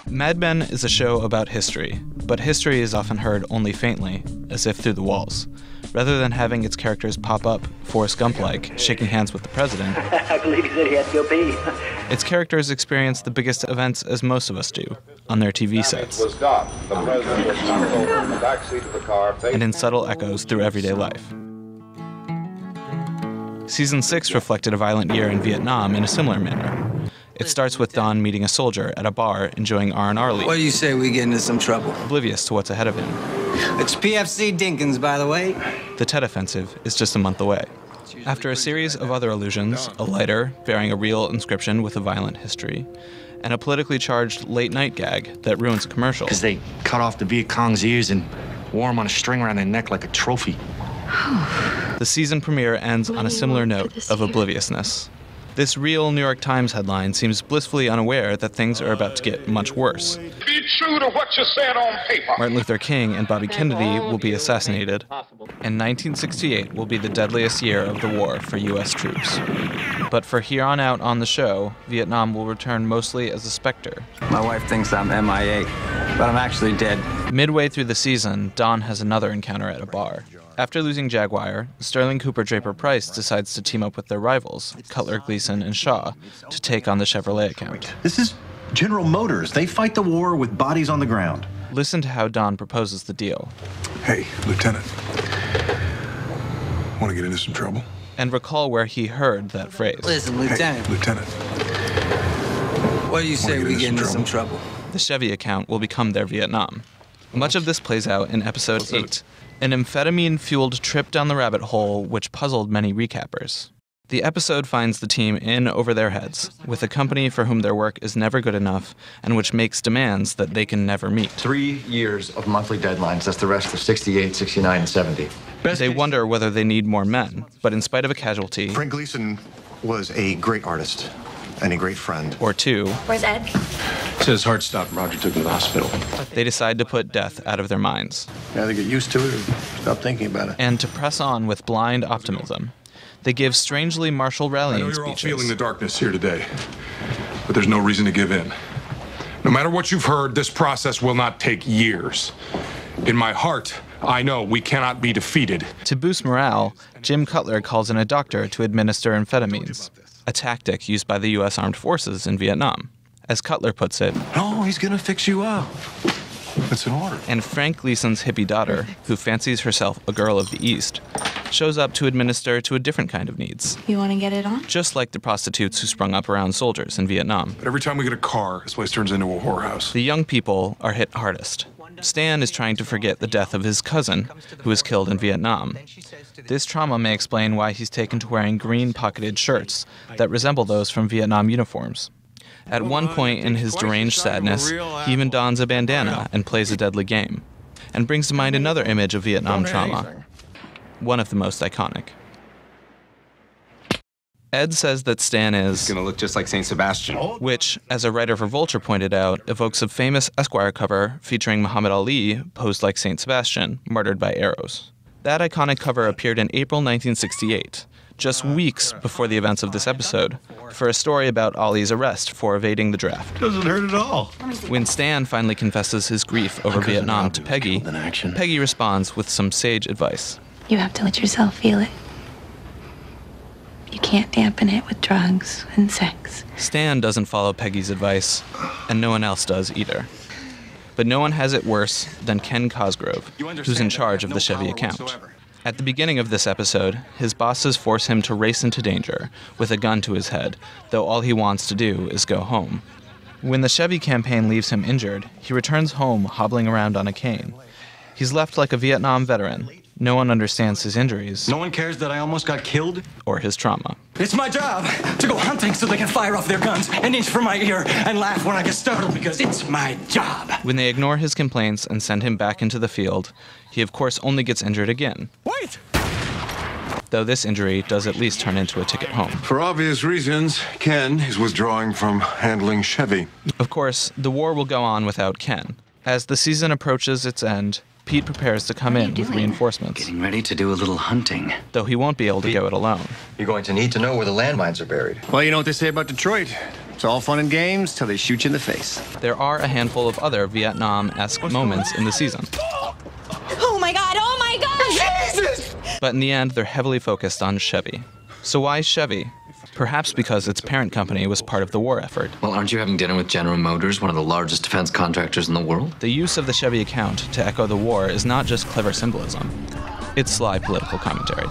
Mad Men is a show about history, but history is often heard only faintly, as if through the walls. Rather than having its characters pop up, Forrest Gump-like, shaking hands with the president, I believe he said he had to go pee. its characters experience the biggest events as most of us do, on their TV sets, Was got. The president was tumbled in the backseat of the car. and in subtle echoes through everyday life. Season 6 reflected a violent year in Vietnam in a similar manner. It starts with Don meeting a soldier at a bar enjoying R&R league, What do you say we get into some trouble? oblivious to what's ahead of him. It's PFC Dinkins, by the way. The Tet Offensive is just a month away. After a series of other allusions, a lighter bearing a real inscription with a violent history, and a politically charged late-night gag that ruins a commercial, Because they cut off the Viet Cong's ears and wore them on a string around their neck like a trophy. the season premiere ends on a similar note of obliviousness. This real New York Times headline seems blissfully unaware that things are about to get much worse. Be true to what you said on paper. Martin Luther King and Bobby Kennedy will be assassinated, and 1968 will be the deadliest year of the war for U.S. troops. But for here on out on the show, Vietnam will return mostly as a specter. My wife thinks I'm MIA, but I'm actually dead. Midway through the season, Don has another encounter at a bar. After losing Jaguar, Sterling Cooper Draper Price decides to team up with their rivals, Cutler, Gleason, and Shaw, to take on the Chevrolet account. This is General Motors. They fight the war with bodies on the ground. Listen to how Don proposes the deal, Hey, Lieutenant. Want to get into some trouble? and recall where he heard that phrase. Listen, Hey, Lieutenant, Lieutenant. what do you say get we into get into some some trouble? The Chevy account will become their Vietnam. Much of this plays out in episode 8, an amphetamine-fueled trip down the rabbit hole which puzzled many recappers. The episode finds the team in over their heads, with a company for whom their work is never good enough and which makes demands that they can never meet. 3 years of monthly deadlines. That's the rest of 68, 69, and 70. They wonder whether they need more men, but in spite of a casualty, Frank Gleason was a great artist and a great friend. or two, Where's Ed? Says heart stopped. Roger took him to the hospital. they decide to put death out of their minds, Either get used to it or stop thinking about it. and to press on with blind optimism. They give strangely martial I know rallying you're all feeling the speeches. darkness here today, but there's no reason to give in. No matter what you've heard, this process will not take years. In my heart, I know we cannot be defeated. To boost morale, Jim Cutler calls in a doctor to administer amphetamines, a tactic used by the U.S. Armed Forces in Vietnam. As Cutler puts it, No, he's gonna fix you up. It's an order. and Frank Gleason's hippie daughter, who fancies herself a girl of the East, shows up to administer to a different kind of needs, You want to get it on? just like the prostitutes who sprung up around soldiers in Vietnam. But every time we get a car, this place turns into a whorehouse. The young people are hit hardest. Stan is trying to forget the death of his cousin, who was killed in Vietnam. This trauma may explain why he's taken to wearing green pocketed shirts that resemble those from Vietnam uniforms. At one point in his deranged sadness, he even dons a bandana and plays a deadly game, and brings to mind another image of Vietnam trauma, one of the most iconic. Ed says that Stan is Gonna look just like Saint Sebastian. which, as a writer for Vulture pointed out, evokes a famous Esquire cover featuring Muhammad Ali posed like Saint Sebastian, martyred by arrows. That iconic cover appeared in April 1968, just weeks before the events of this episode, for a story about Ali's arrest for evading the draft. Doesn't hurt at all. When Stan finally confesses his grief over Vietnam to Peggy, In action. Peggy responds with some sage advice. You have to let yourself feel it. You can't dampen it with drugs and sex. Stan doesn't follow Peggy's advice, and no one else does either. But no one has it worse than Ken Cosgrove, who's in charge of the Chevy account. At the beginning of this episode, his bosses force him to race into danger with a gun to his head, though all he wants to do is go home. When the Chevy campaign leaves him injured, he returns home hobbling around on a cane. He's left like a Vietnam veteran. No one understands his injuries No one cares that I almost got killed? or his trauma. It's my job to go hunting so they can fire off their guns and inch for my ear and laugh when I get startled because it's my job. When they ignore his complaints and send him back into the field, he of course only gets injured again, Wait! though this injury does at least turn into a ticket home. For obvious reasons, Ken is withdrawing from handling Chevy. Of course, the war will go on without Ken. As the season approaches its end, Pete prepares to come in with reinforcements, Getting ready to do a little hunting. though he won't be able to go it alone. You're going to need to know where the landmines are buried. Well, you know what they say about Detroit? It's all fun and games till they shoot you in the face. There are a handful of other Vietnam-esque moments in the season. Oh my God, oh my God! Jesus! But in the end, they're heavily focused on Chevy. So why Chevy? Perhaps because its parent company was part of the war effort. Well, aren't you having dinner with General Motors, one of the largest defense contractors in the world? The use of the Chevy account to echo the war is not just clever symbolism. It's sly political commentary.